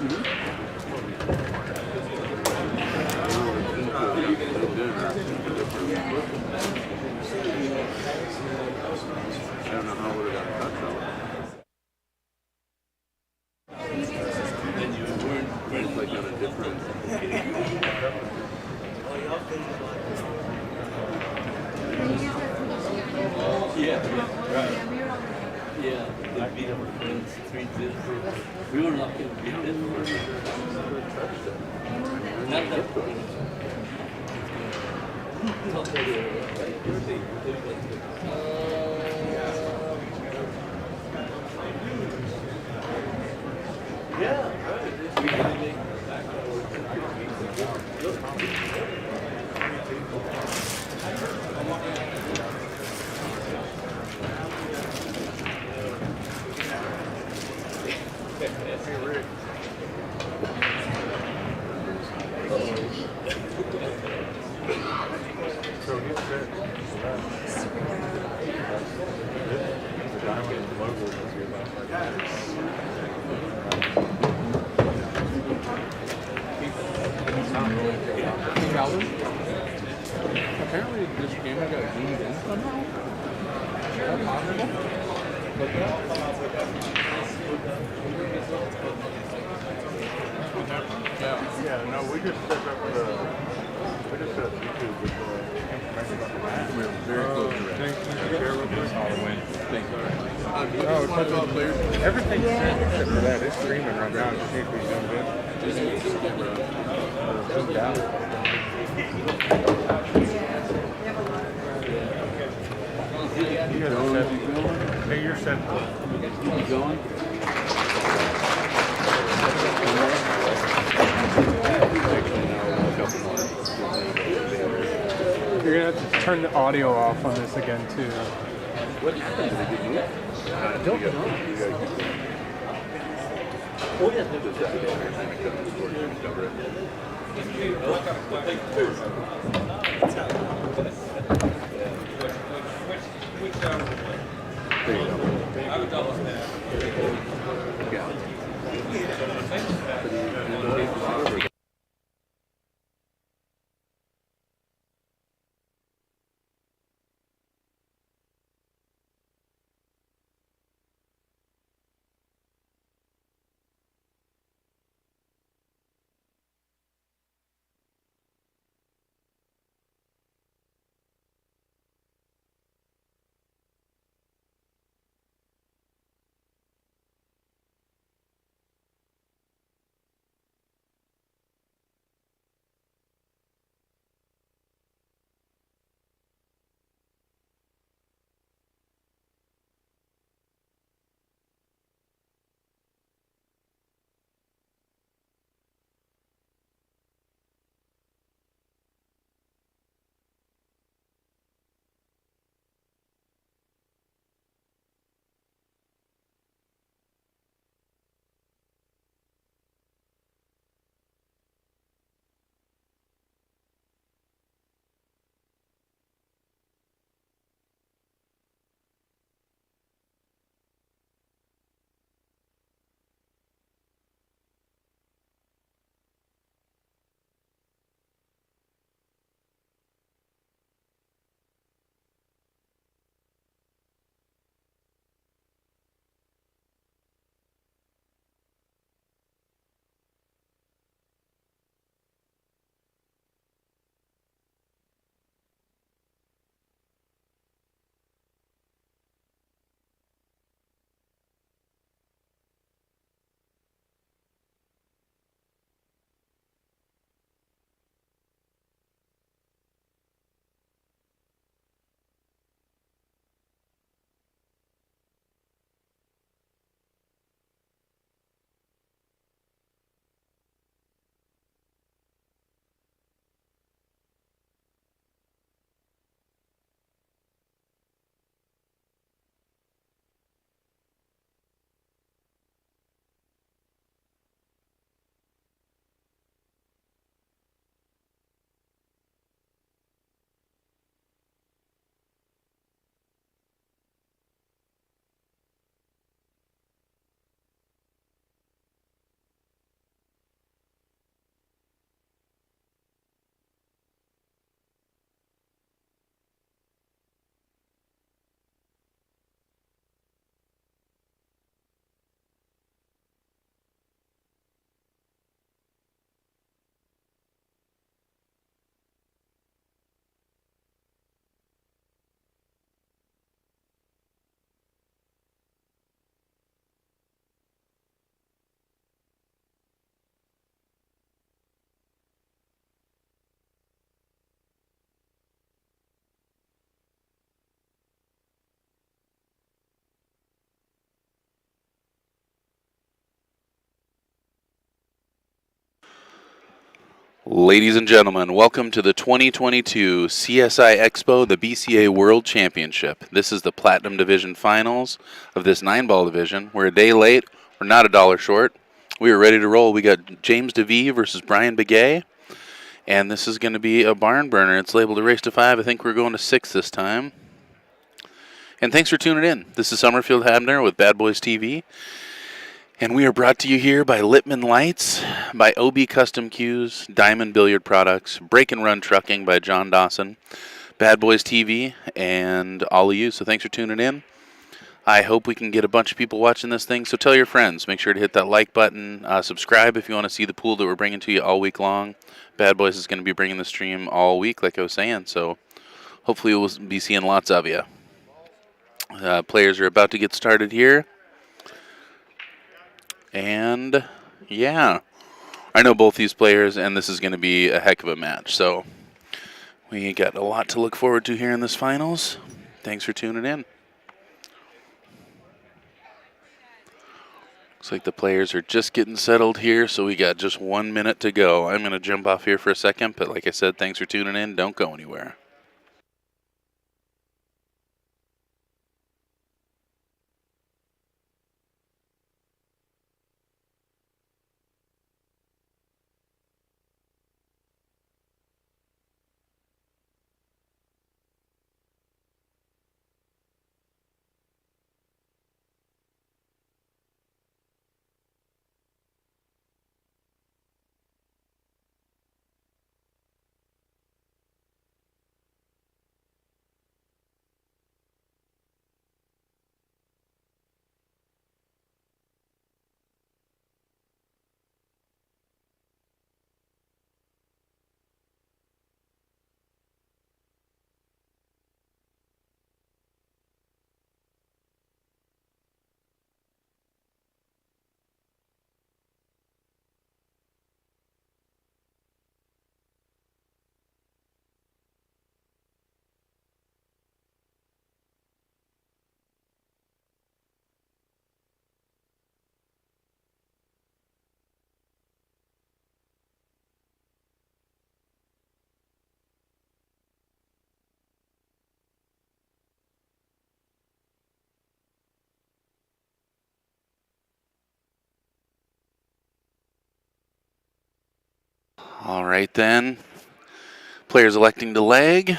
I don't know how we would have got cut though. And you weren't like on a different. Yeah, right. Yeah, they beat them 3-2. We were lucky to beat them. Not that good. Yeah, Apparently this game got zoomed in somehow. Is that possible? Yeah, no, we just set up YouTube with information about the match. we're very close to that. Thank you. Everything's set except for that. It's streaming right now. It just needs to be zoomed in. Zoomed out. You guys are set. Hey, you're set. Keep going. You're gonna have to turn the audio off on this again too. What happened? Did they get moved? I don't know. Oh, yeah, there was that. There you go. Yeah. Ladies and gentlemen, welcome to the 2022 CSI EXPO, the BCA World Championship. This is the Platinum Division Finals of this 9-ball division. We're a day late. We're not $1 short. We are ready to roll. We got James Davee versus Brian Begay, and this is going to be a barn burner. It's labeled a race to 5. I think we're going to 6 this time. And thanks for tuning in. This is Summerfield Habner with Badboys TV. And we are brought to you here by Littman Lights, by OB Custom Cues, Diamond Billiard Products, Break and Run Trucking by John Dawson, Bad Boys TV, and all of you. So thanks for tuning in. I hope we can get a bunch of people watching this thing. So tell your friends. Make sure to hit that like button. Subscribe if you want to see the pool that we're bringing to you all week long. Bad Boys is going to be bringing the stream all week, like I was saying. So hopefully we'll be seeing lots of you. Players are about to get started here. And, yeah, I know both these players, and this is going to be a heck of a match. So we got a lot to look forward to here in this finals. Thanks for tuning in. Looks like the players are just getting settled here, so we got just 1 minute to go. I'm going to jump off here for a second, but like I said, thanks for tuning in. Don't go anywhere. All right, then. Players electing to leg.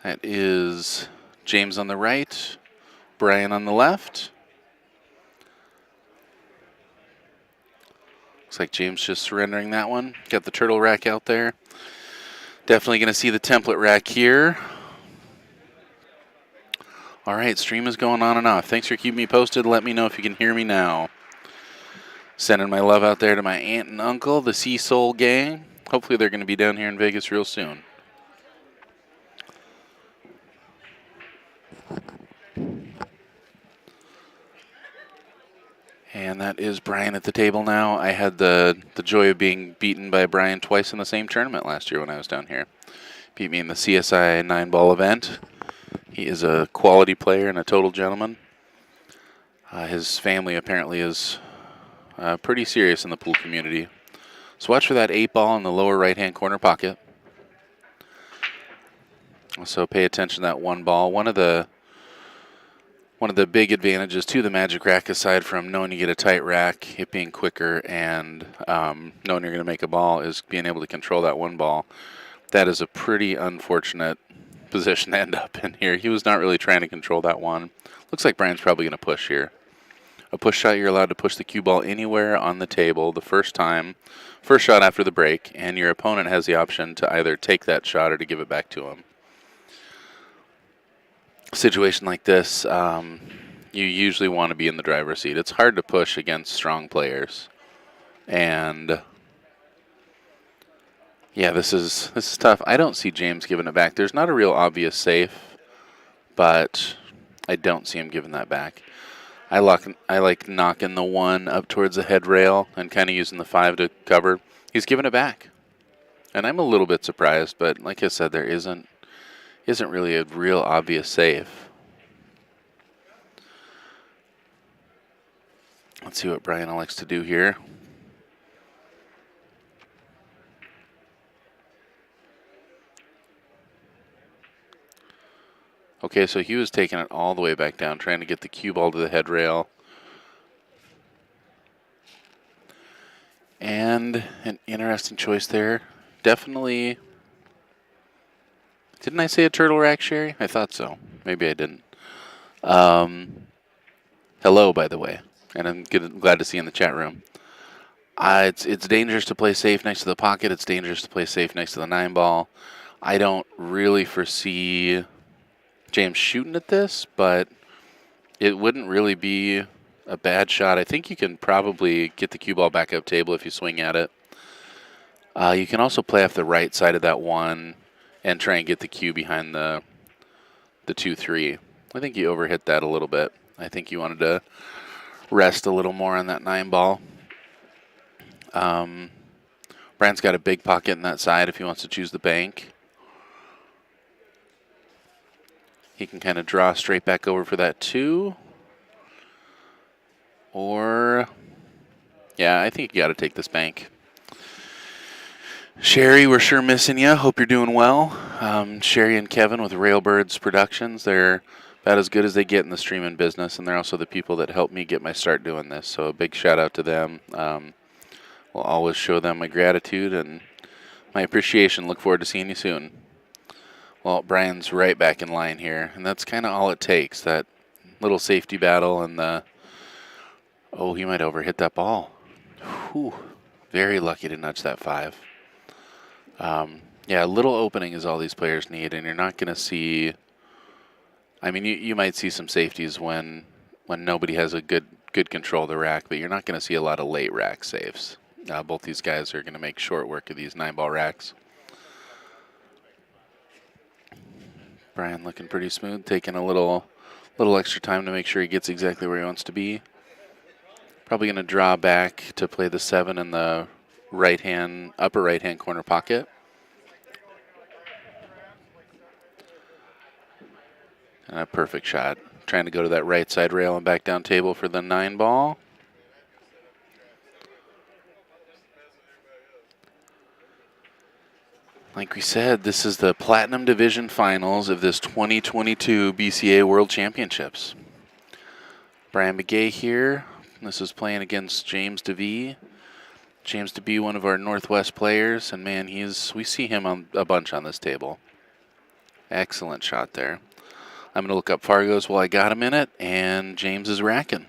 That is James on the right, Brian on the left. Looks like James just surrendering that one. Got the turtle rack out there. Definitely going to see the template rack here. All right, stream is going on and off. Thanks for keeping me posted. Let me know if you can hear me now. Sending my love out there to my aunt and uncle, the Sea Soul gang. Hopefully they're going to be down here in Vegas real soon. And that is Brian at the table now. I had the joy of being beaten by Brian twice in the same tournament last year when I was down here. Beat me in the CSI 9-ball event. He is a quality player and a total gentleman. His family apparently is pretty serious in the pool community. So watch for that 8-ball in the lower right-hand corner pocket. Also pay attention to that 1 ball. One of the big advantages to the Magic Rack, aside from knowing you get a tight rack, it being quicker, and knowing you're going to make a ball, is being able to control that 1 ball. That is a pretty unfortunate position to end up in here. He was not really trying to control that one. Looks like Brian's probably going to push here. A push shot, you're allowed to push the cue ball anywhere on the table the first time, first shot after the break, and your opponent has the option to either take that shot or to give it back to him. Situation like this, you usually want to be in the driver's seat. It's hard to push against strong players, and yeah, this is tough. I don't see James giving it back. There's not a real obvious safe, but I don't see him giving that back. I like knocking the 1 up towards the head rail and kind of using the 5 to cover. He's giving it back, and I'm a little bit surprised. But like I said, there isn't really a real obvious save. Let's see what Brian elects to do here. Okay, so he was taking it all the way back down, trying to get the cue ball to the head rail. And an interesting choice there. Definitely. Didn't I say a turtle rack, Sherry? I thought so. Maybe I didn't. Hello, by the way. And I'm glad to see you in the chat room. It's dangerous to play safe next to the pocket. It's dangerous to play safe next to the 9-ball. I don't really foresee James shooting at this, but it wouldn't really be a bad shot. I think you can probably get the cue ball back up table if you swing at it. You can also play off the right side of that 1 and try and get the cue behind the 2-3. I think you overhit that a little bit. I think you wanted to rest a little more on that 9-ball. Brian's got a big pocket in that side if he wants to choose the bank. He can kind of draw straight back over for that 2. Or, yeah, I think you got to take this bank. Sherry, we're sure missing you. Hope you're doing well. Sherry and Kevin with Railbirds Productions. They're about as good as they get in the streaming business, and they're also the people that helped me get my start doing this. So a big shout out to them. We'll always show them my gratitude and my appreciation. Look forward to seeing you soon. Well, Brian's right back in line here, and that's kind of all it takes. That little safety battle and the... Oh, he might overhit that ball. Whew. Very lucky to nudge that 5. Yeah, a little opening is all these players need, and you're not going to see... I mean, you might see some safeties when nobody has a good control of the rack, but you're not going to see a lot of late rack saves. Both these guys are going to make short work of these 9-ball racks. Brian looking pretty smooth, taking a little extra time to make sure he gets exactly where he wants to be. Probably going to draw back to play the 7 in the upper right-hand corner pocket. And a perfect shot. Trying to go to that right side rail and back down table for the 9-ball. Like we said, this is the Platinum Division Finals of this 2022 BCA World Championships. Brian Begay here. This is playing against James Davee. James Davee, one of our Northwest players, and man, we see him on a bunch on this table. Excellent shot there. I'm going to look up Fargo's while I got him in it, and James is racking.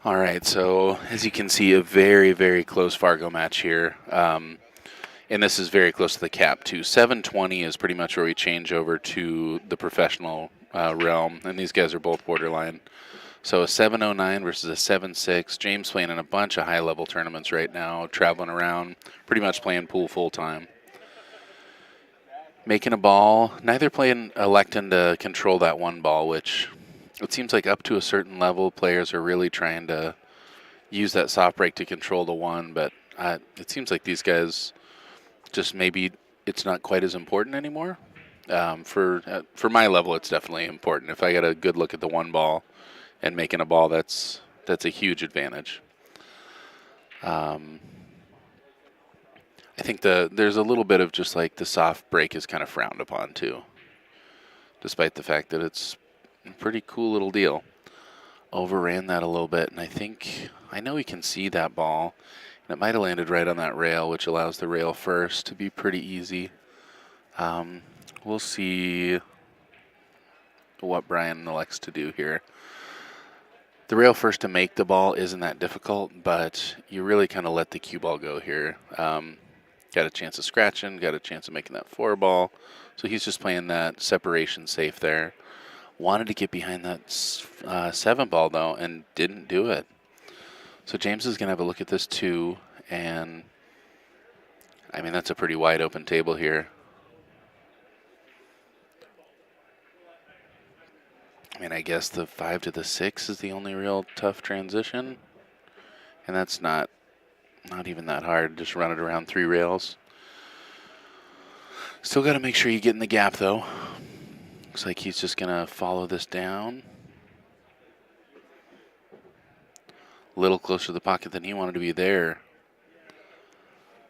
All right, so as you can see, a very, very close Fargo match here. And this is very close to the cap, too. 720 is pretty much where we change over to the professional realm, and these guys are both borderline. So a 709 versus a 76. James playing in a bunch of high-level tournaments right now, traveling around, pretty much playing pool full-time. Making a ball, neither playing electing to control that 1 ball, which... It seems like up to a certain level, players are really trying to use that soft break to control the 1, but it seems like these guys just maybe it's not quite as important anymore. For my level, it's definitely important. If I get a good look at the 1 ball and making a ball, that's a huge advantage. I think there's a little bit of just like the soft break is kind of frowned upon too, despite the fact that it's a pretty cool little deal. Overran that a little bit, and I know we can see that ball, and it might have landed right on that rail, which allows the rail first to be pretty easy. We'll see what Brian elects to do here. The rail first to make the ball isn't that difficult, but you really kind of let the cue ball go here. Got a chance of scratching, got a chance of making that 4 ball, so he's just playing that separation safe there. Wanted to get behind that 7 ball, though, and didn't do it. So James is going to have a look at this 2, and I mean, that's a pretty wide open table here. I mean, I guess the 5 to the 6 is the only real tough transition, and that's not even that hard. Just run it around 3 rails. Still got to make sure you get in the gap, though. Looks like he's just going to follow this down. A little closer to the pocket than he wanted to be there.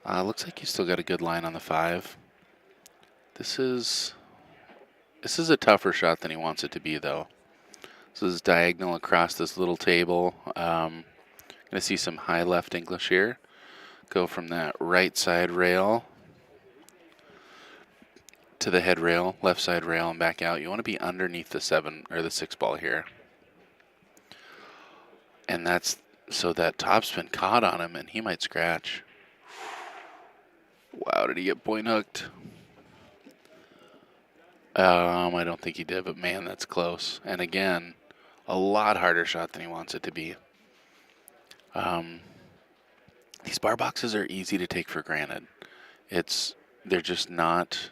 Looks like he's still got a good line on the 5. This is a tougher shot than he wants it to be, though. This is diagonal across this little table. Going to see some high left English here. Go from that right side rail to the head rail, left side rail, and back out. You want to be underneath the 7 or the 6 ball here. And that's so that topspin caught on him, and he might scratch. Wow, did he get point hooked? I don't think he did, but man, that's close. And again, a lot harder shot than he wants it to be. These bar boxes are easy to take for granted. They're just not.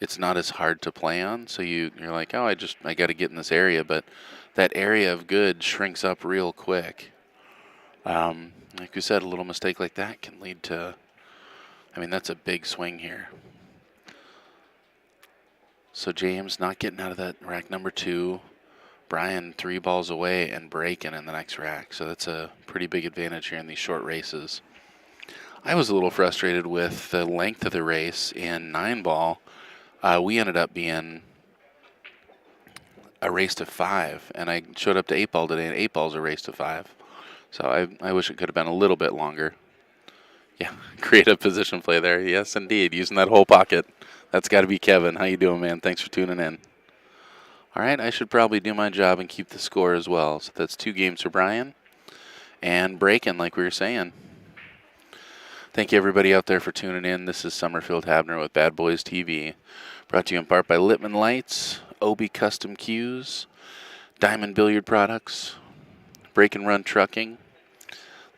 It's not as hard to play on. So you're like, oh, I got to get in this area, but that area of good shrinks up real quick. Like we said, a little mistake like that can lead to. I mean, that's a big swing here. So James not getting out of that rack number 2. Brian 3 balls away and breaking in the next rack. So that's a pretty big advantage here in these short races. I was a little frustrated with the length of the race in 9 ball. We ended up being a race to 5, and I showed up to 8 ball today, and 8 ball's a race to 5. So I wish it could have been a little bit longer. Yeah, creative position play there. Yes, indeed, using that whole pocket. That's got to be Kevin. How you doing, man? Thanks for tuning in. All right, I should probably do my job and keep the score as well. So that's 2 games for Brian. And breaking, like we were saying. Thank you, everybody out there, for tuning in. This is Summerfield Habner with Bad Boys TV. Brought to you in part by Littman Lights, Obi Custom Cues, Diamond Billiard Products, Break and Run Trucking,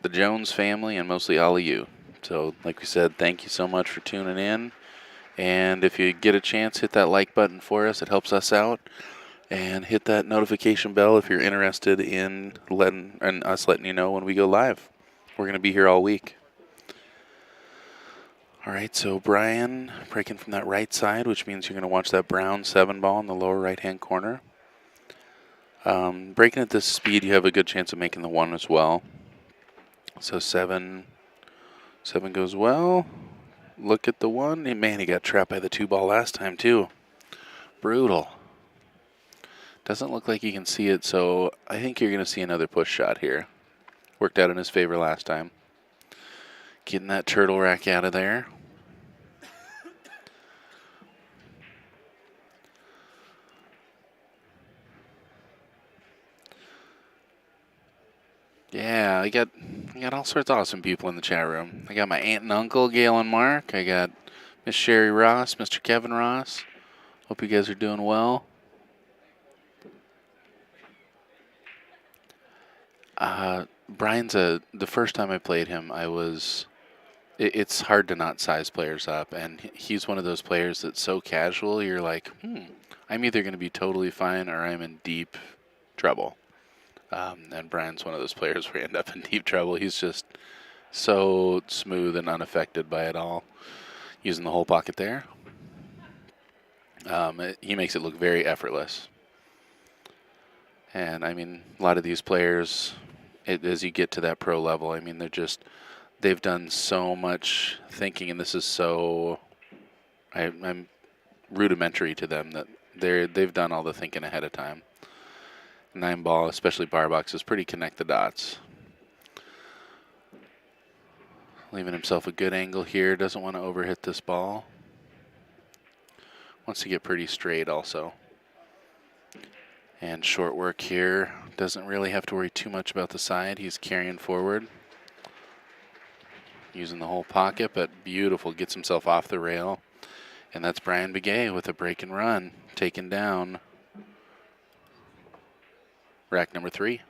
the Jones family, and mostly all of you. So, like we said, thank you so much for tuning in. And if you get a chance, hit that like button for us. It helps us out. And hit that notification bell if you're interested in us letting you know when we go live. We're going to be here all week. All right, so Brian breaking from that right side, which means you're going to watch that brown 7 ball in the lower right-hand corner. Breaking at this speed, you have a good chance of making the 1 as well. So 7 goes well. Look at the 1. Man, he got trapped by the 2 ball last time, too. Brutal. Doesn't look like you can see it, so I think you're going to see another push shot here. Worked out in his favor last time. Getting that turtle rack out of there. Yeah, I got all sorts of awesome people in the chat room. I got my aunt and uncle, Gail and Mark. I got Miss Sherry Ross, Mr. Kevin Ross. Hope you guys are doing well. Brian's the first time I played him, it's hard to not size players up, and he's one of those players that's so casual, you're like, I'm either going to be totally fine or I'm in deep trouble. And Brian's one of those players where you end up in deep trouble. He's just so smooth and unaffected by it all. Using the whole pocket there. He makes it look very effortless. And, I mean, a lot of these players, as you get to that pro level, I mean, they've done so much thinking, and this is so, I'm rudimentary to them that they've done all the thinking ahead of time. 9 ball, especially bar box, is pretty connect the dots. Leaving himself a good angle here. Doesn't want to overhit this ball. Wants to get pretty straight also. And short work here. Doesn't really have to worry too much about the side. He's carrying forward. Using the whole pocket, but beautiful. Gets himself off the rail. And that's Brian Begay with a break and run. Taken down Rack number 3.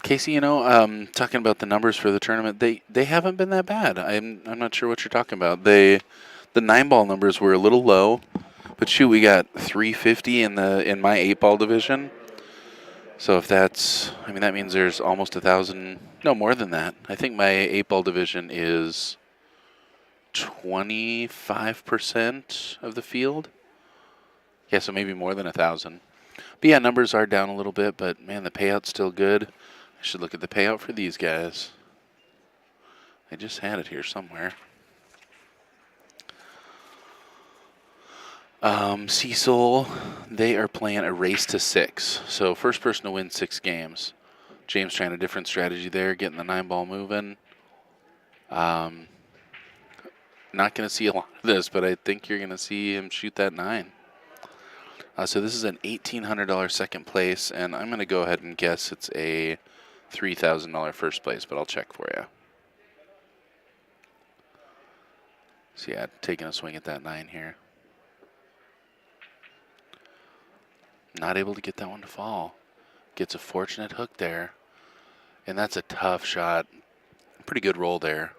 Casey, you know, talking about the numbers for the tournament, they haven't been that bad. I'm not sure what you're talking about. The 9-ball numbers were a little low, but shoot, we got 350 in my 8-ball division. So if that's, I mean, that means there's almost 1,000. No, more than that. I think my 8-ball division is 25% of the field. Yeah, so maybe more than 1,000. But yeah, numbers are down a little bit, but man, the payout's still good. I should look at the payout for these guys. I just had it here somewhere. Cecil, they are playing a race to 6. So first person to win 6 games. James trying a different strategy there, getting the 9-ball moving. Not going to see a lot of this, but I think you're going to see him shoot that 9. So this is an $1,800 second place, and I'm going to go ahead and guess it's a $3,000 first place, but I'll check for you. So yeah, taking a swing at that 9 here. Not able to get that one to fall. Gets a fortunate hook there, and that's a tough shot. Pretty good roll there.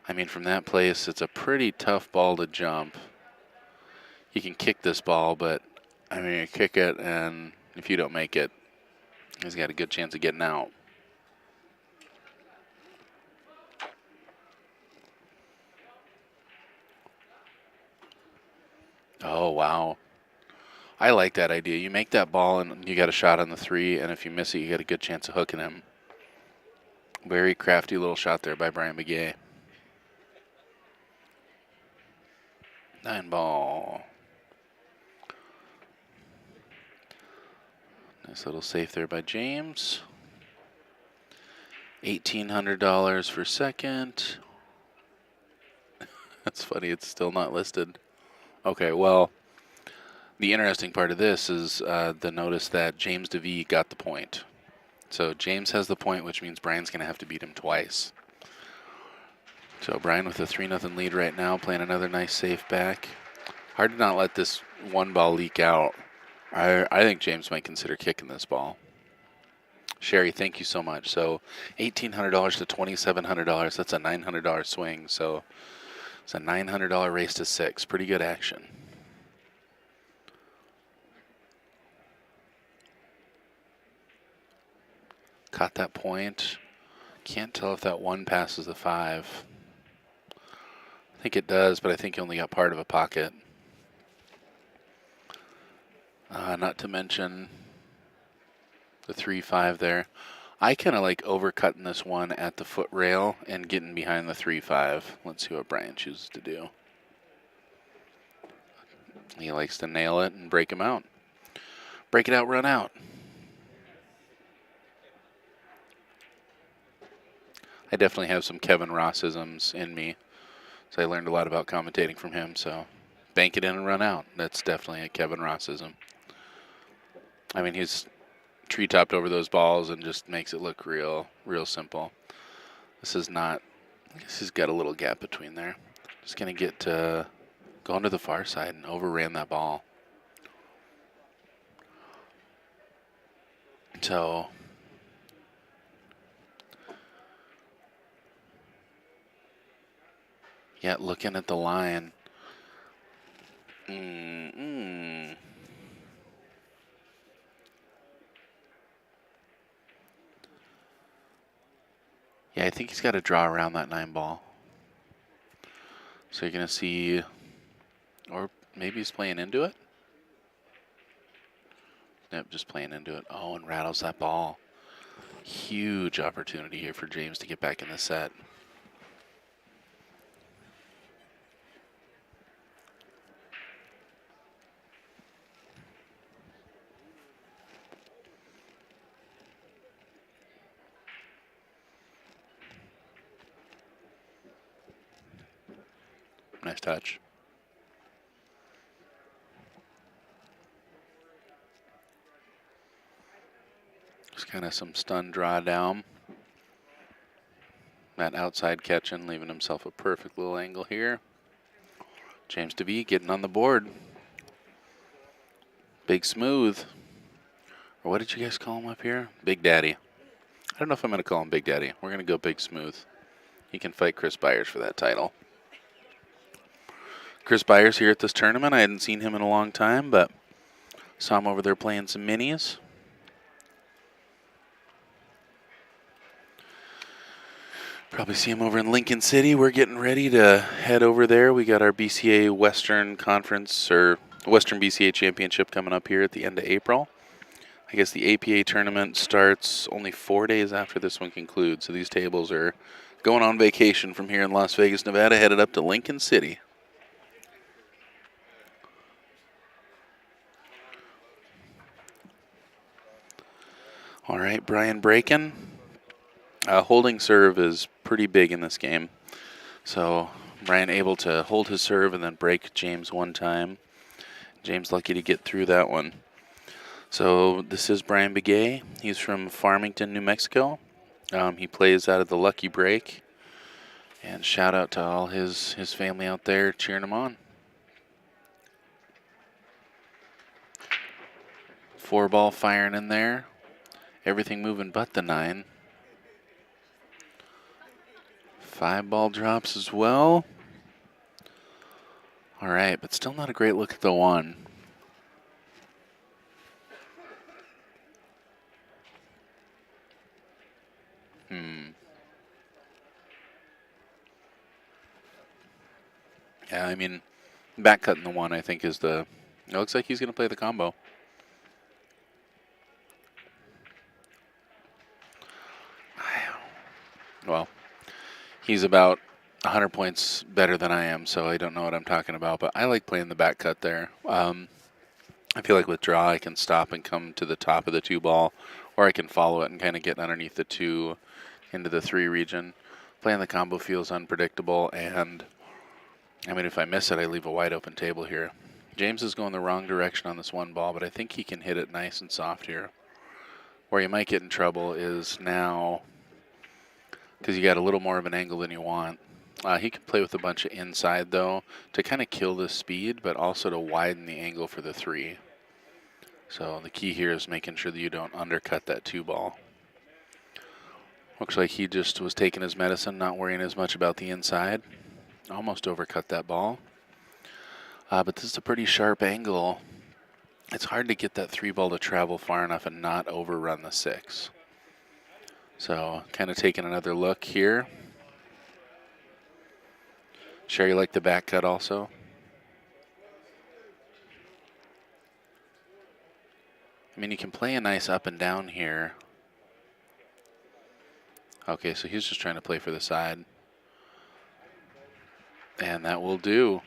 I mean, from that place, it's a pretty tough ball to jump. You can kick this ball, but, I mean, you kick it, and if you don't make it, he's got a good chance of getting out. Oh, wow. I like that idea. You make that ball, and you got a shot on the 3, and if you miss it, you got a good chance of hooking him. Very crafty little shot there by Brian Begay. 9-ball. Nice little safe there by James. $1,800 for second. That's funny, it's still not listed. Okay, well, the interesting part of this is the notice that James Davee got the point. So James has the point, which means Brian's going to have to beat him twice. So Brian with a 3-0 lead right now, playing another nice safe back. Hard to not let this 1 ball leak out. I think James might consider kicking this ball. Sherry, thank you so much. So $1,800 to $2,700. That's a $900 swing. So it's a $900 race to 6. Pretty good action. Caught that point. Can't tell if that 1 passes the 5. I think it does, but I think he only got part of a pocket. Not to mention the 3-5 there. I kind of like overcutting this one at the foot rail and getting behind the 3-5. Let's see what Brian chooses to do. He likes to nail it and break him out. Break it out, run out. I definitely have some Kevin Rossisms in me. So I learned a lot about commentating from him. So bank it in and run out. That's definitely a Kevin Rossism. I mean, he's tree-topped over those balls and just makes it look real simple. This is not, I guess he's got a little gap between there. Just going to get going to the far side and overran that ball. So yeah, looking at the line. Yeah, I think he's got to draw around that 9-ball. So you're going to see, or maybe he's playing into it. Yep, just playing into it. Oh, and rattles that ball. Huge opportunity here for James to get back in the set. Nice touch. Kind of some stun draw down. That outside catching, leaving himself a perfect little angle here. James Davee getting on the board. Big Smooth. Or what did you guys call him up here? Big Daddy. I don't know if I'm going to call him Big Daddy. We're going to go Big Smooth. He can fight Chris Byers for that title. Chris Byers here at this tournament. I hadn't seen him in a long time, but saw him over there playing some minis. Probably see him over in Lincoln City. We're getting ready to head over there. We got our BCA Western Conference or Western BCA Championship coming up here at the end of April. I guess the APA tournament starts only 4 days after this one concludes. So these tables are going on vacation from here in Las Vegas, Nevada, headed up to Lincoln City. All right, Brian Braken. Holding serve is pretty big in this game. So Brian able to hold his serve and then break James one time. James lucky to get through that one. So this is Brian Begay. He's from Farmington, New Mexico. He plays out of the Lucky Break. And shout out to all his family out there cheering him on. 4-ball firing in there. Everything moving but the 9. 5-ball drops as well. All right, but still not a great look at the 1. Yeah, I mean, back cutting the 1, I think, is the... It looks like he's going to play the combo. Well, he's about 100 points better than I am, so I don't know what I'm talking about, but I like playing the back cut there. I feel like with draw, I can stop and come to the top of the 2-ball, or I can follow it and kind of get underneath the 2 into the 3 region. Playing the combo feels unpredictable, and I mean, if I miss it, I leave a wide open table here. James is going the wrong direction on this 1 ball, but I think he can hit it nice and soft here. Where you might get in trouble is now, because you got a little more of an angle than you want. He can play with a bunch of inside, though, to kind of kill the speed, but also to widen the angle for the 3. So the key here is making sure that you don't undercut that 2-ball. Looks like he just was taking his medicine, not worrying as much about the inside. Almost overcut that ball. But this is a pretty sharp angle. It's hard to get that 3-ball to travel far enough and not overrun the 6. So kind of taking another look here. Sherry liked the back cut also. I mean, you can play a nice up and down here. Okay, so he's just trying to play for the side. And that will do.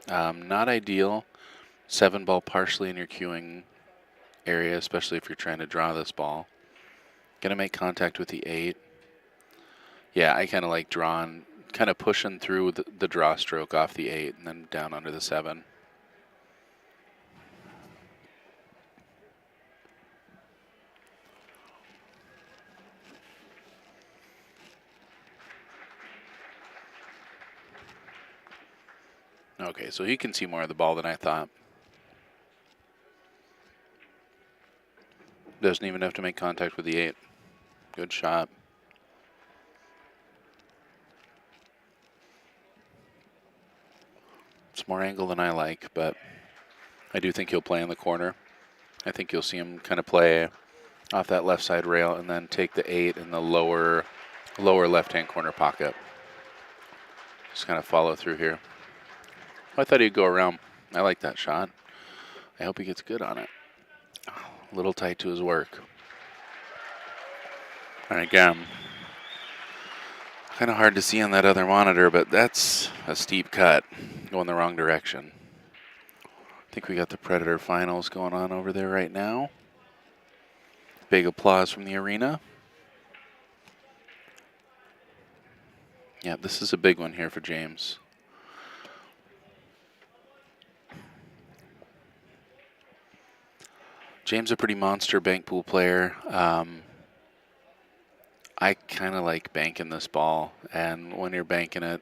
Not ideal. 7-ball partially in your queuing area, especially if you're trying to draw this ball. Gonna make contact with the 8. Yeah, I kind of like drawing, kind of pushing through the draw stroke off the 8 and then down under the 7. Okay, so he can see more of the ball than I thought. Doesn't even have to make contact with the 8. Good shot. It's more angle than I like, but I do think he'll play in the corner. I think you'll see him kind of play off that left side rail and then take the 8 in the lower left-hand corner pocket. Just kind of follow through here. I thought he'd go around. I like that shot. I hope he gets good on it. A little tight to his work. And again, kind of hard to see on that other monitor, but that's a steep cut going the wrong direction. I think we got the Predator finals going on over there right now. Big applause from the arena. Yeah, this is a big one here for James. James is a pretty monster bank pool player. I kind of like banking this ball, and when you're banking it,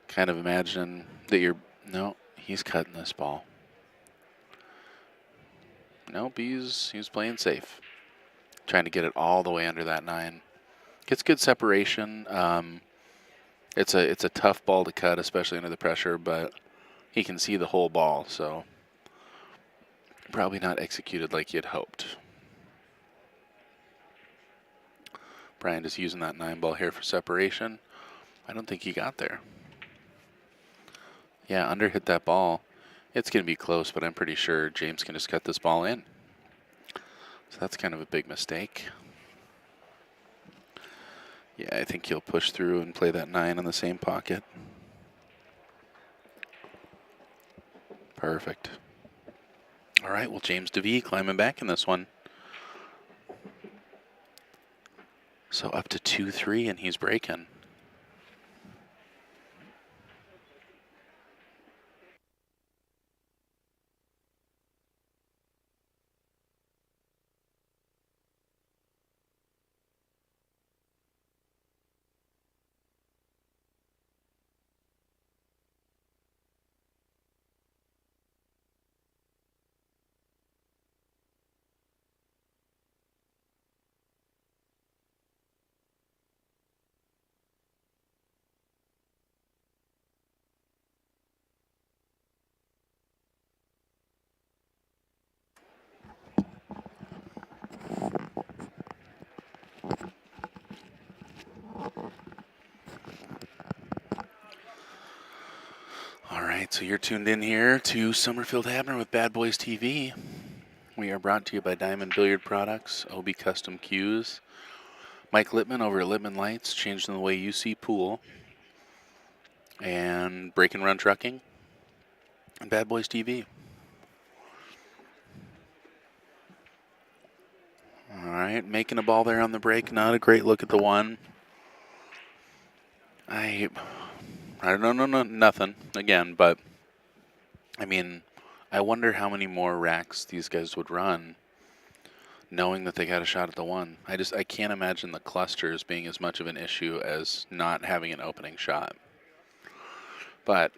kind of imagine that you're, no, he's cutting this ball. Nope, he's playing safe. Trying to get it all the way under that 9. Gets good separation. It's a tough ball to cut, especially under the pressure, but he can see the whole ball, so probably not executed like he had hoped. Brian just using that 9 ball here for separation. I don't think he got there. Yeah, under hit that ball. It's going to be close, but I'm pretty sure James can just cut this ball in. So that's kind of a big mistake. Yeah, I think he'll push through and play that 9 in the same pocket. Perfect. All right, well, James Davee climbing back in this one. So up to 2-3, and he's breaking. All right, so you're tuned in here to Summerfield Abner with Bad Boys TV. We are brought to you by Diamond Billiard Products, OB Custom Cues, Mike Littman over at Littman Lights, changing the way you see pool, and Break and Run Trucking, and Bad Boys TV. All right, making a ball there on the break. Not a great look at the 1. I don't know, nothing again, but I mean, I wonder how many more racks these guys would run knowing that they got a shot at the 1. I can't imagine the clusters being as much of an issue as not having an opening shot. But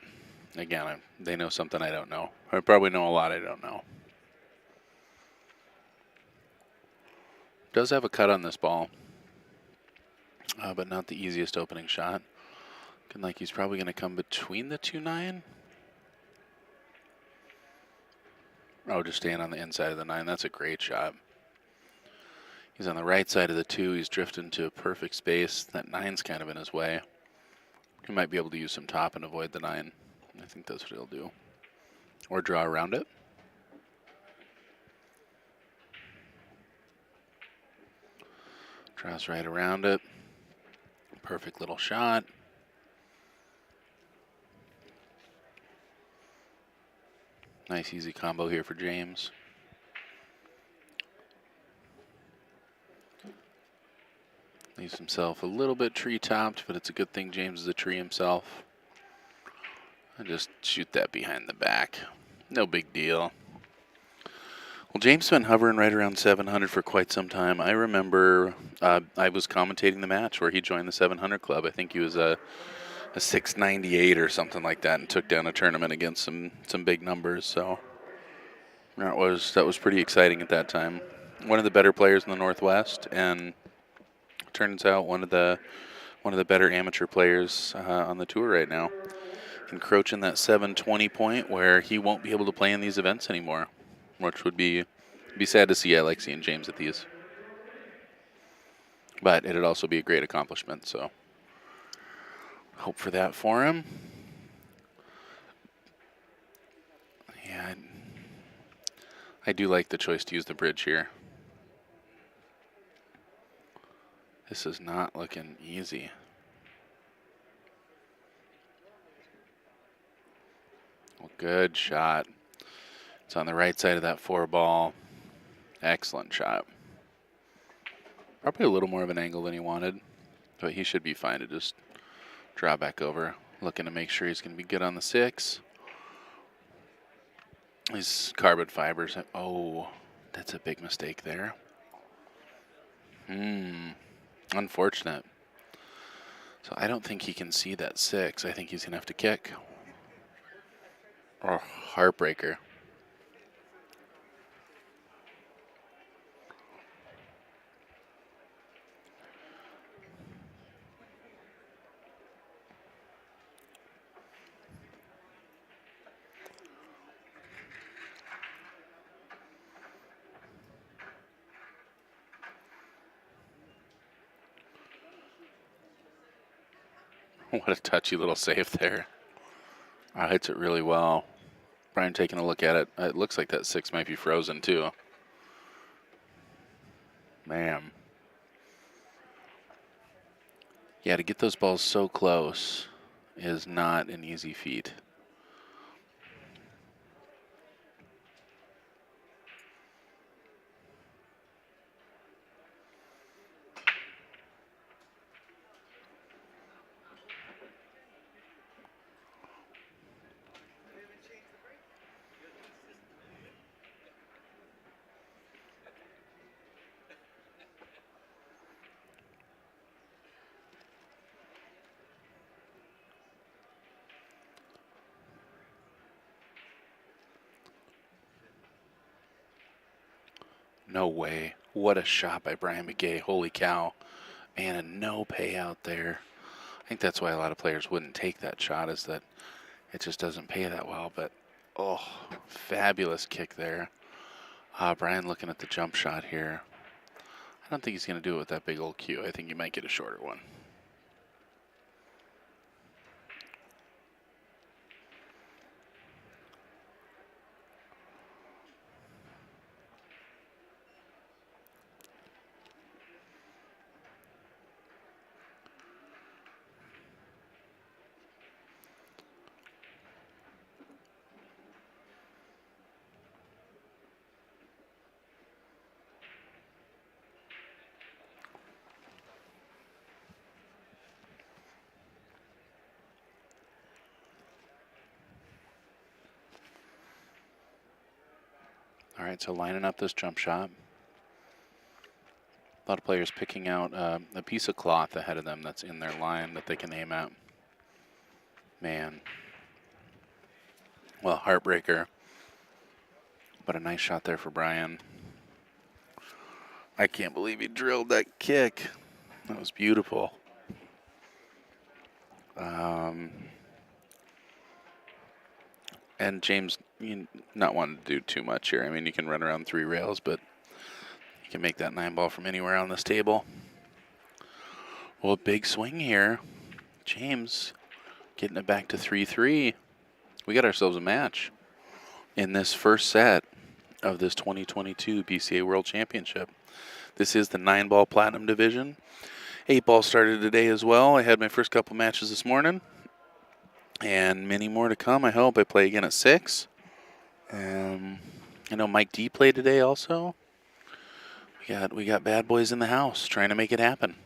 again, they know something I don't know. I probably know a lot I don't know. Does have a cut on this ball, but not the easiest opening shot. Looking like he's probably going to come between the 2-9. Oh, just staying on the inside of the 9. That's a great shot. He's on the right side of the 2. He's drifting to a perfect space. That 9's kind of in his way. He might be able to use some top and avoid the 9. I think that's what he'll do. Or draw around it. Draws right around it. Perfect little shot. Nice easy combo here for James. Leaves himself a little bit tree-topped, but it's a good thing James is a tree himself. I just shoot that behind the back. No big deal. Well, James has been hovering right around 700 for quite some time. I remember I was commentating the match where he joined the 700 club. I think he was a 698 or something like that, and took down a tournament against some big numbers. So that was pretty exciting at that time. One of the better players in the Northwest, and turns out one of the better amateur players on the tour right now. Encroaching that 720 point where he won't be able to play in these events anymore, which would be sad to see. I like seeing James at these, but it'd also be a great accomplishment. So hope for that for him. Yeah, I do like the choice to use the bridge here. This is not looking easy. Well, good shot. It's on the right side of that 4 ball. Excellent shot. Probably a little more of an angle than he wanted, but he should be fine to just draw back over. Looking to make sure he's going to be good on the 6. These carbon fibers. Oh, that's a big mistake there. Unfortunate. So I don't think he can see that 6. I think he's going to have to kick. Oh, heartbreaker. What a touchy little save there. Hits it really well. Brian taking a look at it. It looks like that 6 might be frozen too. Man. Yeah, to get those balls so close is not an easy feat. No way. What a shot by Brian Begay. Holy cow. Man, a no payout there. I think that's why a lot of players wouldn't take that shot, is that it just doesn't pay that well. But, oh, fabulous kick there. Brian looking at the jump shot here. I don't think he's going to do it with that big old cue. I think he might get a shorter one. All right, so lining up this jump shot. A lot of players picking out a piece of cloth ahead of them that's in their line that they can aim at. Man. Well, heartbreaker. But a nice shot there for Brian. I can't believe he drilled that kick. That was beautiful. And James, you not wanting to do too much here. I mean, you can run around 3 rails, but you can make that 9 ball from anywhere on this table. Well, big swing here. James getting it back to 3-3. We got ourselves a match in this first set of this 2022 BCA World Championship. This is the 9-ball Platinum Division. 8-ball started today as well. I had my first couple matches this morning. And many more to come, I hope. I play again at 6. I know Mike D played today also. We got bad boys in the house trying to make it happen.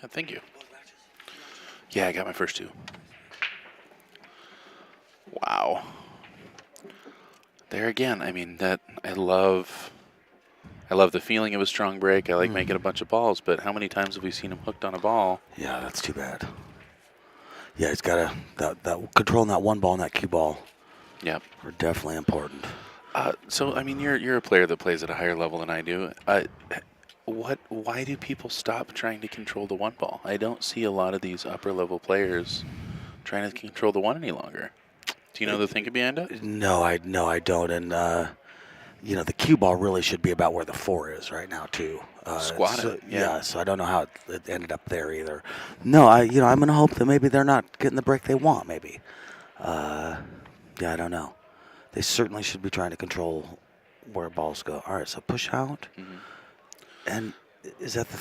Yeah, thank you. Yeah, I got my first 2. Wow. There again, I mean, that I love the feeling of a strong break. I like making a bunch of balls, but how many times have we seen him hooked on a ball? Yeah, that's too bad. Yeah, he's got that controlling that 1 ball and that cue ball. Yep. Are definitely important. So I mean, you're a player that plays at a higher level than I do. Why do people stop trying to control the 1 ball? I don't see a lot of these upper level players trying to control the 1 any longer. Do you know the thinking behind it? No, I don't. And the cue ball really should be about where the 4 is right now too. Squat it. Yeah. So I don't know how it ended up there either. No, I'm gonna hope that maybe they're not getting the break they want. Maybe. I don't know. They certainly should be trying to control where balls go. All right, so push out. Mm-hmm. And is that the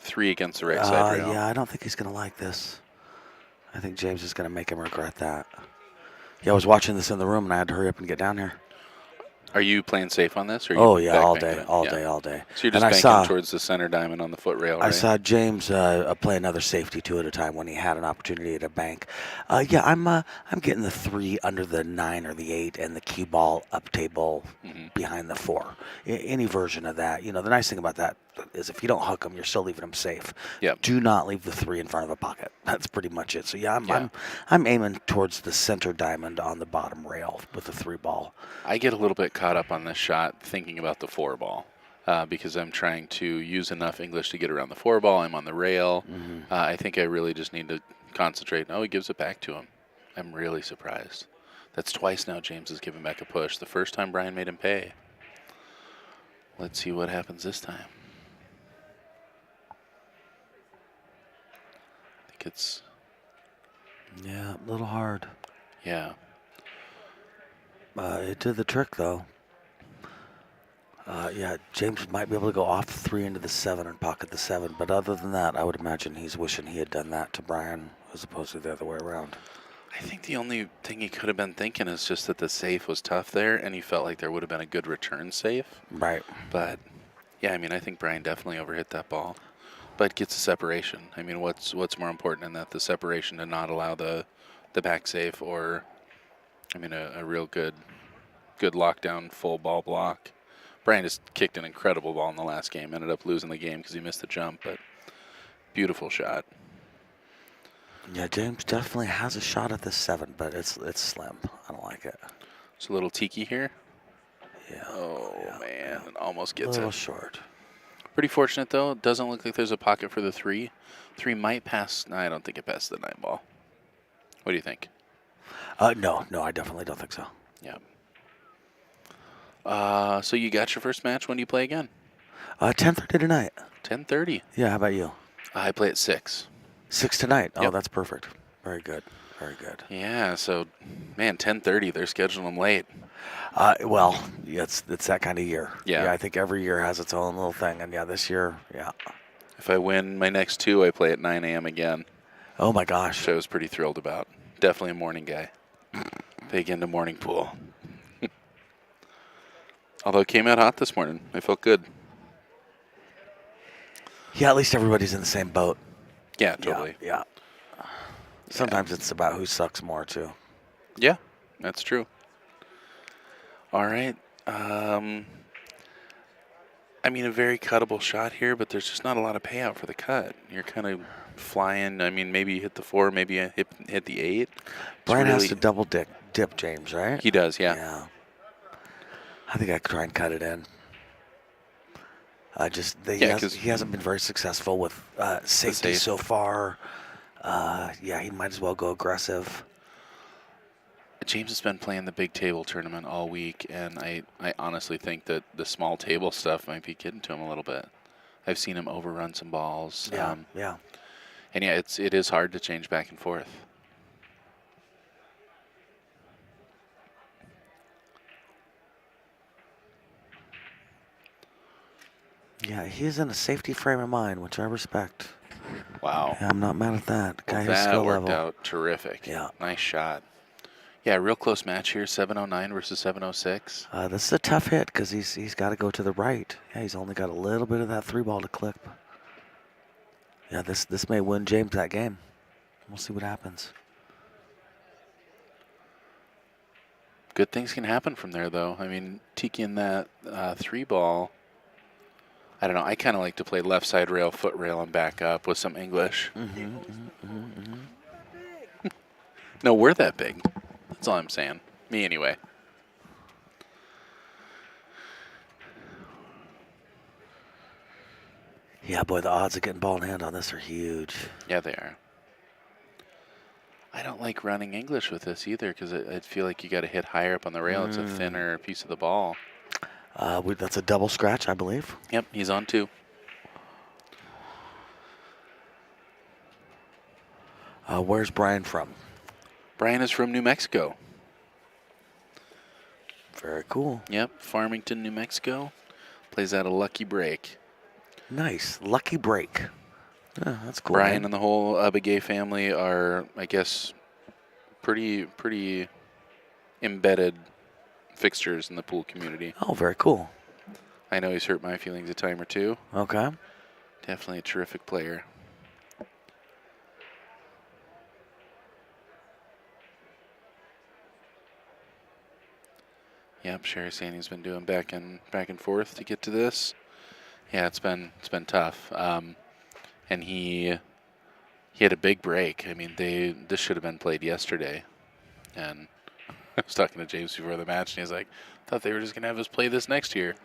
3 against the right side rail. Yeah, I don't think he's going to like this. I think James is going to make him regret that. Yeah, I was watching this in the room, and I had to hurry up and get down here. Are you playing safe on this? Or are Oh, you yeah, back all banking day, it? all Yeah. day, all day. So you're And just I banking saw, towards the center diamond on the foot rail, right? I saw James play another safety 2 at a time when he had an opportunity at a bank. Yeah, I'm getting the 3 under the 9 or the 8 and the cue ball up table behind the 4. Any version of that. The nice thing about that is if you don't hook them, you're still leaving them safe. Yep. Do not leave the 3 in front of a pocket. That's pretty much it. So yeah, Yeah. I'm aiming towards the center diamond on the bottom rail with the 3 ball. I get a little bit caught up on this shot thinking about the 4 ball because I'm trying to use enough English to get around the 4 ball. I'm on the rail. I think I really just need to concentrate. No, he gives it back to him. I'm really surprised. That's twice now James has given back a push. The first time Brian made him pay. Let's see what happens this time. I think it's... Yeah, a little hard. Yeah. It did the trick, though. Yeah, James might be able to go off the 3 into the 7 and pocket the 7, but other than that, I would imagine he's wishing he had done that to Brian as opposed to the other way around. I think the only thing he could have been thinking is just that the safe was tough there, and he felt like there would have been a good return safe. Right. But, yeah, I mean, I think Brian definitely overhit that ball. But gets a separation. I mean, what's more important in that? The separation to not allow the back safe or, I mean, a real good lockdown full ball block. Brian just kicked an incredible ball in the last game. Ended up losing the game because he missed the jump, but beautiful shot. Yeah, James definitely has a shot at the 7, but it's slim. I don't like it. It's a little tiki here. Yeah. Oh, yeah, man, yeah. it almost A gets little it. short. Pretty fortunate, though. It doesn't look like there's a pocket for the 3. 3 might pass. No, I don't think it passes the 9 ball. What do you think? No, I definitely don't think so. Yeah. So you got your first match. When do you play again? 10:30 tonight. 10:30. Yeah, how about you? I play at 6. 6 tonight. Oh, Yep. that's perfect. Very good. Very good. Yeah, so, man, 10:30. They're scheduling them late. Well, yeah, it's that kind of year. Yeah. I think every year has its own little thing, and yeah, this year, yeah. If I win my next 2, I play at 9 a.m. again, Oh my gosh. which I was pretty thrilled about. Definitely a morning guy. Big into morning pool. Although it came out hot this morning. I felt good. Yeah, at least everybody's in the same boat. Yeah, totally. Yeah. Sometimes it's about who sucks more too. Yeah, that's true. All right. I mean, a very cuttable shot here, but there's just not a lot of payout for the cut. You're kind of flying. I mean, maybe you hit the 4, maybe you hit the 8. Brian has really- to double dip James, right? He does, yeah. Yeah. I think I could try and cut it in. Yeah, 'cause- he hasn't been very successful with safety safe. so far. Yeah, he might as well go aggressive. James has been playing the big table tournament all week, and I honestly think that the small table stuff might be getting to him a little bit. I've seen him overrun some balls. Yeah, And yeah, it is hard to change back and forth. Yeah, he's in a safety frame of mind, which I respect. Wow. Yeah, I'm not mad at that. Guy Well, has that skill worked level. out terrific. Yeah. Nice shot. Yeah, real close match here, 709 versus 706. This is a tough hit because he's got to go to the right. Yeah, he's only got a little bit of that 3 ball to clip. Yeah, this may win James that game. We'll see what happens. Good things can happen from there, though. I mean, tikiing that 3 ball, I don't know. I kind of like to play left side rail, foot rail, and back up with some English. No, we're that big. That's all I'm saying. Me, anyway. Yeah, boy, the odds of getting ball in hand on this are huge. Yeah, they are. I don't like running English with this either because I feel like you got to hit higher up on the rail. It's a thinner piece of the ball. That's a double scratch, I believe. Yep, he's on 2. Where's Brian from? Brian is from New Mexico. Very cool. Yep, Farmington, New Mexico. Plays out a Lucky Break. Nice. Lucky break. Yeah, that's cool. Brian man. and the whole Begay family are, I guess, pretty embedded fixtures in the pool community. Oh, very cool. I know he's hurt my feelings a time or two. Okay. Definitely a terrific player. Yep, Sherry Sandy's been doing back and forth to get to this. Yeah, it's been tough. And he had a big break. I mean, this should have been played yesterday. And I was talking to James before the match, and he's like, "Thought they were just gonna have us play this next year."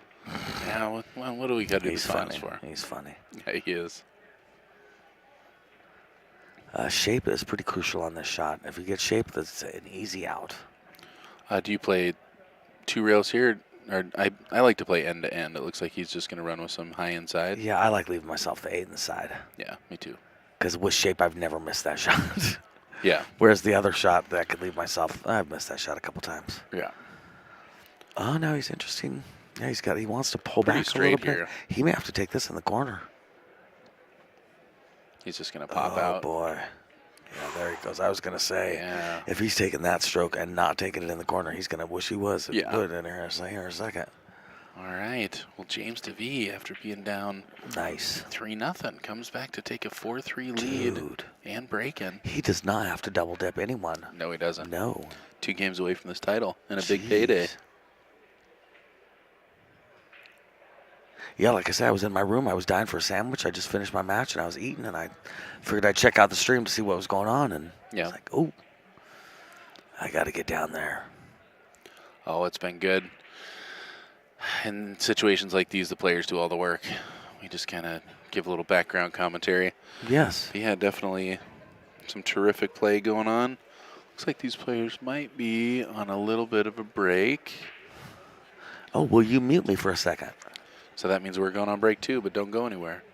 Yeah, well, what do we got to do He's the finals funny. for? He's funny. Yeah, he is. Shape is pretty crucial on this shot. If you get shape, that's an easy out. Do you play 2 rails here? Or I like to play end to end. It looks like he's just gonna run with some high inside. Yeah, I like leaving myself the 8 in the side. Yeah, me too. Because with shape, I've never missed that shot. Yeah. Whereas the other shot that I could leave myself, I've missed that shot a couple times. Yeah. Oh, now he's interesting. Yeah, he wants to pull Pretty back a little straight bit. here. He may have to take this in the corner. He's just gonna pop Oh, out. boy. Yeah, there he goes. I was going to say, Yeah. if he's taking that stroke and not taking it in the corner, he's going to wish he was. Yeah. Put it in here in a second. All right. Well, James Davee, after being down Nice. 3-0, comes back to take a 4-3 lead Dude. and break in. He does not have to double dip anyone. No, he doesn't. No. 2 games away from this title and a big Jeez. payday. Yeah, like I said, I was in my room. I was dying for a sandwich. I just finished my match, and I was eating, and I figured I'd check out the stream to see what was going on. And Yeah. it's like, oh, I got to get down there. Oh, it's been good. In situations like these, the players do all the work. We just kind of give a little background commentary. Yes. But yeah, definitely some terrific play going on. Looks like these players might be on a little bit of a break. Oh, will you mute me for a second? So that means we're going on break too, but don't go anywhere.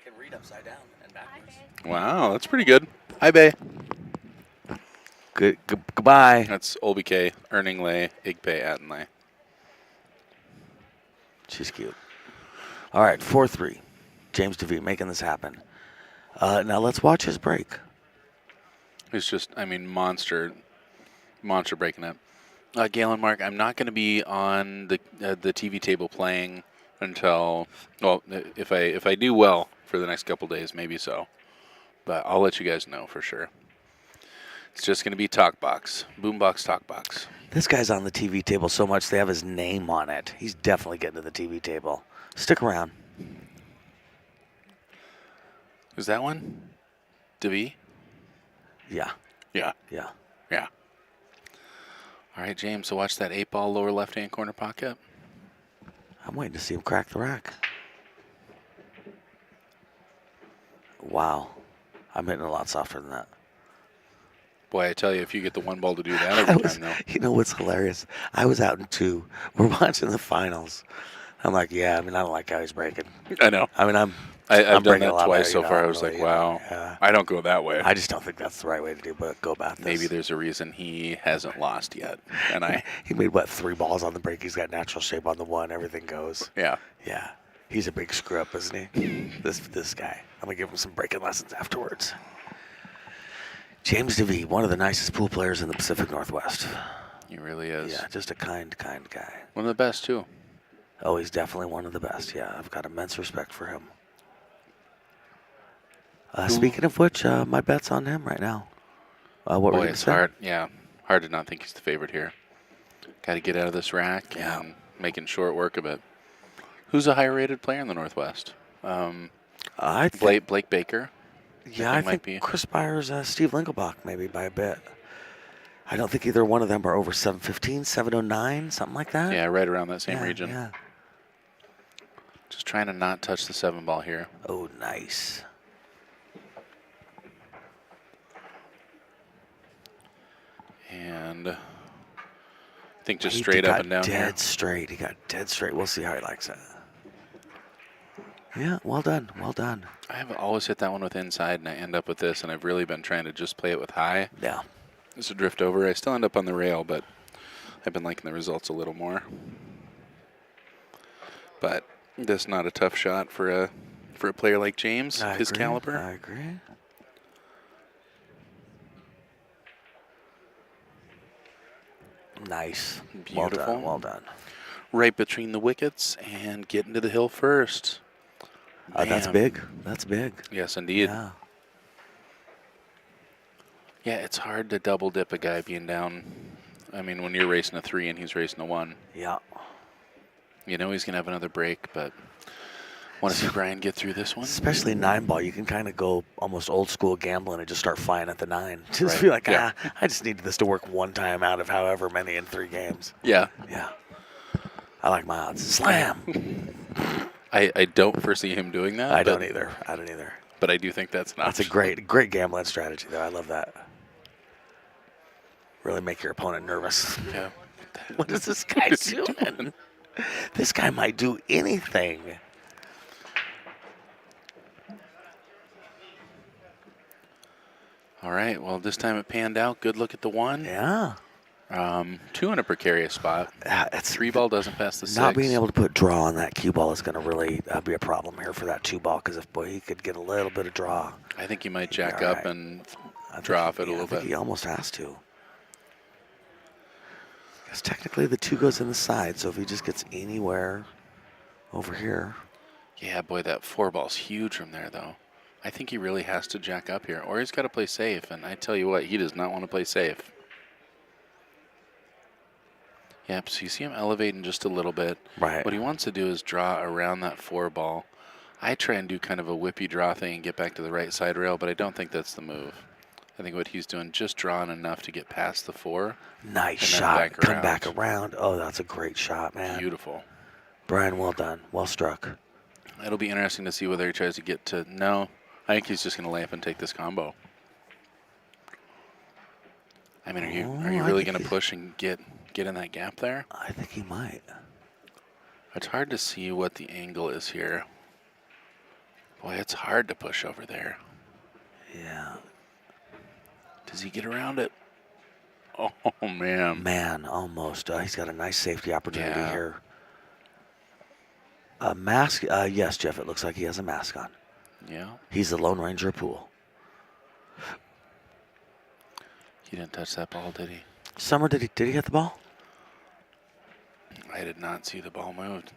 can read upside down and backwards. Wow, that's pretty good. Hi, Bay. Goodbye. That's OBK, earning lay, Igpay, at and lay. She's cute. All right, 4-3. James Davee making this happen. Now let's watch his break. It's just, I mean, monster breaking up. Galen, Mark, I'm not going to be on the TV table playing until, well, if I do well for the next couple days, maybe so. But I'll let you guys know for sure. It's just going to be Talkbox, Boombox Talkbox. This guy's on the TV table so much they have his name on it. He's definitely getting to the TV table. Stick around. Is that one? Davee? Yeah. Yeah. Yeah. Yeah. All right, James, so watch that 8-ball lower left-hand corner pocket. I'm waiting to see him crack the rack. Wow. I'm hitting a lot softer than that. Boy, I tell you, if you get the one ball to do that every time, though. You know what's hilarious? I was out in 2. We're watching the finals. I'm like, yeah, I mean, I don't like how he's breaking. I know. I mean, I've done breaking a that lot twice better, so far. I was like, wow, I don't go that way. I just don't think that's the right way to go about this. Maybe there's a reason he hasn't lost yet. And he made, 3 balls on the break. He's got natural shape on the 1. Everything goes. Yeah. Yeah. He's a big screw up, isn't he? This guy. I'm going to give him some breaking lessons afterwards. James Davee, one of the nicest pool players in the Pacific Northwest. He really is. Yeah, just a kind guy. One of the best, too. Oh, he's definitely one of the best. Yeah, I've got immense respect for him. Speaking of which, my bet's on him right now. What were Boy, you it's saying? hard. Yeah, hard to not think he's the favorite here. Got to get out of this rack and making short work of it. Who's a higher rated player in the Northwest? I think, Blake Baker. yeah, I think Chris Byers, Steve Lingelbach, maybe by a bit. I don't think either one of them are over 715, 709, something like that. Yeah, right around that same region. Yeah. Just trying to not touch the 7 ball here. Oh, nice. And I think just straight up and down here. Dead straight. He got dead straight. We'll see how he likes it. Yeah, well done. Well done. I have always hit that one with inside, and I end up with this, and I've really been trying to just play it with high. Yeah. Just a drift over. I still end up on the rail, but I've been liking the results a little more. But that's not a tough shot for a player like James, his caliber. I agree. Nice. Beautiful. Well done. Right between the wickets and getting to the hill first. That's big. That's big. Yes, indeed. Yeah. Yeah, it's hard to double dip a guy being down. I mean, when you're racing a 3 and he's racing a 1. Yeah. You know he's going to have another break, but want to see Brian get through this one. Especially 9 ball, you can kind of go almost old school gambling and just start flying at the 9. Just Right. be like, Yeah. I just needed this to work one time out of however many in 3 games. Yeah. Yeah. I like my odds. Slam. I don't foresee him doing that. I don't either. But I do think that's an That's a option. great gambling strategy, though. I love that. Really make your opponent nervous. Yeah. What is this guy doing? This guy might do anything. All right. Well, this time it panned out. Good look at the 1. Yeah. 2 in a precarious spot. It's 3 ball doesn't pass the 6. not being able to put draw on that cue ball is going to really be a problem here for that 2 ball because if he could get a little bit of draw. I think he might jack All up right. and draw off it a little I think bit. he almost has to. Because technically the 2 goes in the side, so if he just gets anywhere over here. Yeah, boy, that 4 ball's huge from there, though. I think he really has to jack up here, or he's got to play safe. And I tell you what, he does not want to play safe. Yep, so you see him elevating just a little bit. Right. What he wants to do is draw around that 4 ball. I try and do kind of a whippy draw thing and get back to the right side rail, but I don't think that's the move. I think what he's doing, just drawing enough to get past the 4. Nice and then shot. Come around. back around. Oh, that's a great shot, man. Beautiful. Brian, well done. Well struck. It'll be interesting to see whether he tries to get to, no, I think he's just going to lay up and take this combo. I mean, are you I really think going to push and get in that gap there? I think he might. It's hard to see what the angle is here. Boy, it's hard to push over there. Yeah. Does he get around it? Oh, man. Man, almost. He's got a nice safety opportunity Yeah. here. A mask? Yes, Jeff, it looks like he has a mask on. Yeah. He's the Lone Ranger pool. He didn't touch that ball, did he? Summer, did he hit the ball? I did not see the ball moved.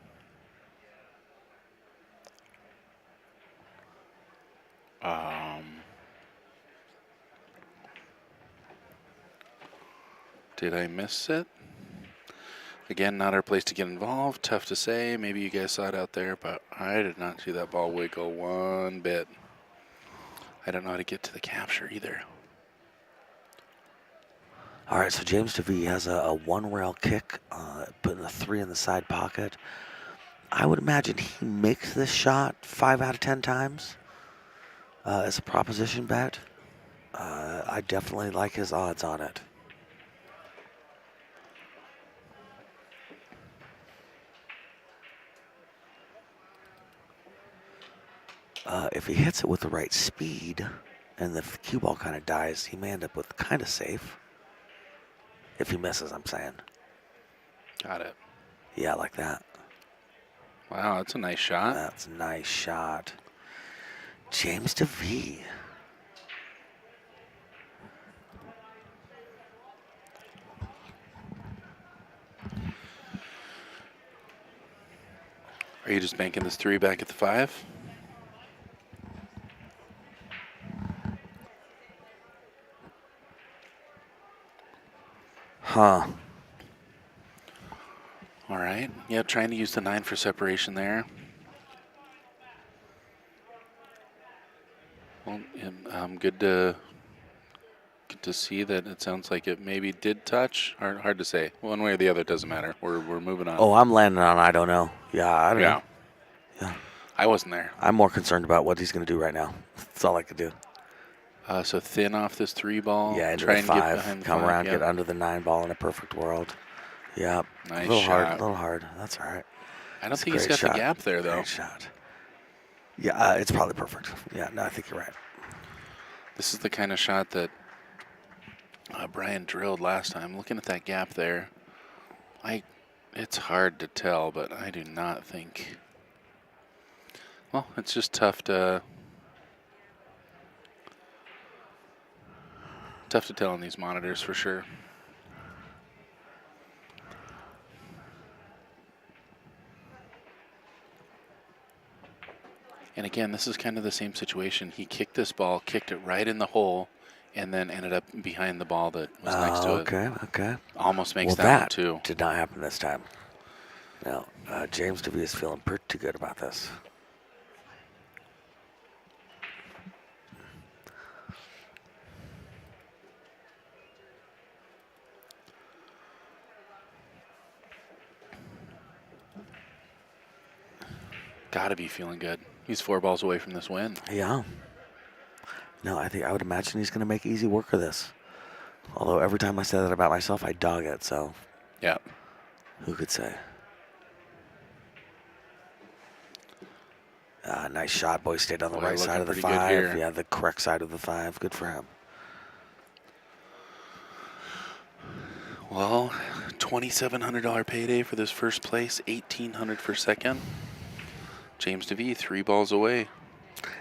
Did I miss it? Again, not our place to get involved. Tough to say. Maybe you guys saw it out there, but I did not see that ball wiggle one bit. I don't know how to get to the capture either. All right, so James Davee has a one-rail kick, putting the 3 in the side pocket. I would imagine he makes this shot 5 out of 10 times as a proposition bet. I definitely like his odds on it. If he hits it with the right speed and the cue ball kind of dies, he may end up with kind of safe. If he misses, I'm saying. Got it. Yeah, like that. Wow, that's a nice shot. That's a nice shot. James Davee. Are you just banking this 3 back at the 5? Huh. All right. Yep, trying to use the 9 for separation there. Well, good to see that it sounds like it maybe did touch. Hard to say. One way or the other, doesn't matter. We're moving on. Oh, I'm landing on I don't know. Yeah, I don't know. Yeah. I wasn't there. I'm more concerned about what he's going to do right now. That's all I could do. So thin off this 3 ball. Yeah, into try the and get 5. behind the Come 5, around, yeah. get under the 9 ball in a perfect world. Yeah. Nice a little hard. shot. A little hard. That's all right. I don't It's a think he's great got shot. the gap there, though. Great shot. Yeah, it's probably perfect. Yeah, no, I think you're right. This is the kind of shot that Brian drilled last time. Looking at that gap there, it's hard to tell, but I do not think. Well, it's just tough to tell on these monitors for sure. And again, this is kind of the same situation. He kicked this ball, kicked it right in the hole, and then ended up behind the ball that was next to it. Okay. Almost makes Well, that one too. did not happen this time. No, James Davee is feeling pretty good about this. Gotta be feeling good. He's 4 balls away from this win. Yeah. No, I would imagine he's going to make easy work of this. Although every time I say that about myself, I dog it. So Yeah. who could say? Nice shot. Boy stayed on the Boy, right side of the looking pretty good 5. here. Yeah, the correct side of the 5. Good for him. Well, $2,700 payday for this first place, $1,800 for second. James Davee, 3 balls away.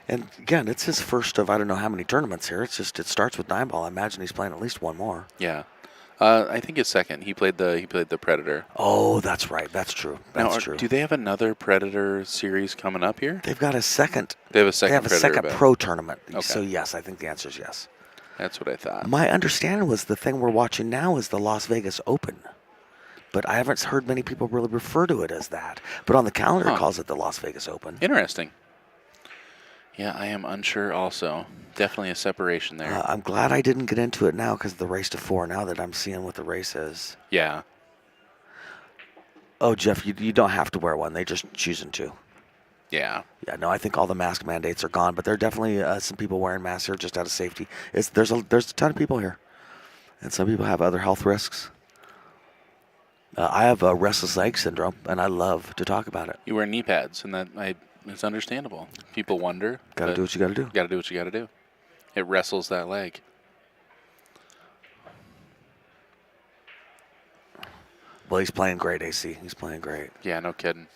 And again, it's his first of I don't know how many tournaments here. It's just it starts with 9 ball. I imagine he's playing at least one more. Yeah, I think his second. He played the Predator. Oh, that's right. That's true. That's true. Do they have another Predator series coming up here? They've got a second. They have a second. They have a Predator second bet. pro tournament. Okay. So yes, I think the answer is yes. That's what I thought. My understanding was the thing we're watching now is the Las Vegas Open. But I haven't heard many people really refer to it as that. But on the calendar, it calls it the Las Vegas Open. Interesting. Yeah, I am unsure also. Definitely a separation there. I'm glad I didn't get into it now because of the race to 4, now that I'm seeing what the race is. Yeah. Oh, Jeff, you don't have to wear one. They're just choosing to. Yeah. Yeah, no, I think all the mask mandates are gone, but there are definitely some people wearing masks here just out of safety. There's a ton of people here, and some people have other health risks. I have restless leg syndrome, and I love to talk about it. You wear knee pads, and It's understandable. People wonder. Got to do what you got to do. Got to do what you got to do. It wrestles that leg. Well, he's playing great, AC. He's playing great. Yeah, no kidding.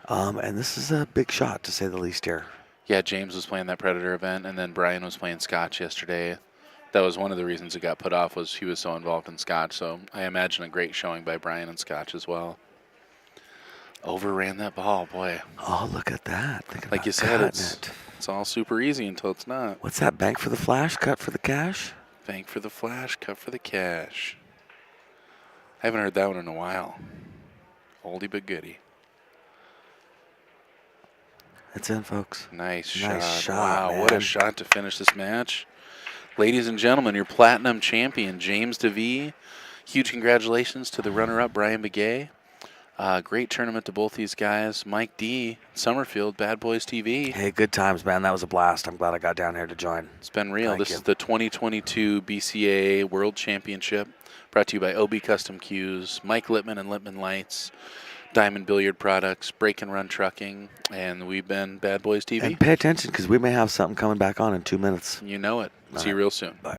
And this is a big shot, to say the least here. Yeah, James was playing that Predator event, and then Brian was playing Scotch yesterday. That was one of the reasons it got put off, was he was so involved in Scotch. So I imagine a great showing by Brian and Scotch as well. Overran that ball, boy. Oh, look at that. Thinking Like about you said, cutting it. it's all super easy until it's not. What's that? Bank for the flash, cut for the cash? Bank for the flash, cut for the cash. I haven't heard that one in a while. Oldie but goodie. It's in, folks. Nice Nice shot. shot, Wow, what a man. shot to finish this match. Ladies and gentlemen, your platinum champion, James Davee. Huge congratulations to the runner-up, Brian Begay. Great tournament to both these guys. Mike D., Summerfield, Bad Boys TV. Hey, good times, man. That was a blast. I'm glad I got down here to join. It's been real. Thank This you. is the 2022 BCA World Championship, brought to you by OB Custom Cues, Mike Littman and Littman Lights, Diamond Billiard Products, Break and Run Trucking, and we've been Bad Boys TV. And pay attention, because we may have something coming back on in 2 minutes. You know it. All See you right. real soon. Bye.